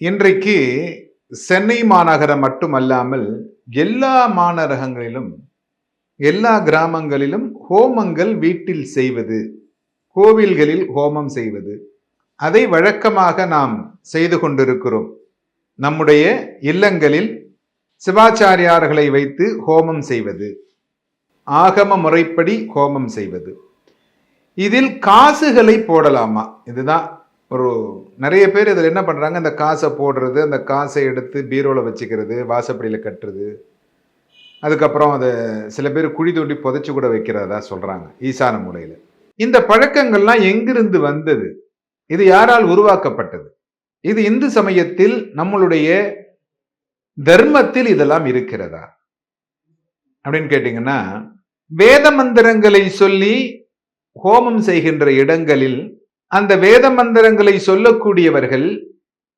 இன்றைக்கு சென்னை மாநகரம் மட்டுமல்லாமல் எல்லா மாநகரங்களிலும் எல்லா கிராமங்களிலும் ஹோமங்கள் வீட்டில் செய்வது, கோவில்களில் ஹோமம் செய்வது, அதை வழக்கமாக நாம் செய்து கொண்டிருக்கிறோம். நம்முடைய இல்லங்களில் சிவாச்சாரியார்களை வைத்து ஹோமம் செய்வது, ஆகம முறைப்படி ஹோமம் செய்வது. இதில் காசுகளை போடலாமா? இதுதான் ஒரு நிறைய பேர் இதில் என்ன பண்ணுறாங்க, அந்த காசை போடுறது, அந்த காசை எடுத்து பீரோவில் வச்சுக்கிறது, வாசப்படியில் கட்டுறது, அதுக்கப்புறம் அதை சில பேர் குழி தோண்டி புதைச்சி கூட வைக்கிறதா சொல்கிறாங்க ஈசான மூலையில். இந்த பழக்கங்கள்லாம் எங்கிருந்து வந்தது? இது யாரால் உருவாக்கப்பட்டது? இது இந்து சமயத்தில் நம்மளுடைய தர்மத்தில் இதெல்லாம் இருக்கிறதா அப்படின்னு கேட்டீங்கன்னா, வேத மந்திரங்களை சொல்லி ஹோமம் செய்கின்ற இடங்களில் அந்த வேத மந்திரங்களை சொல்லக்கூடியவர்கள்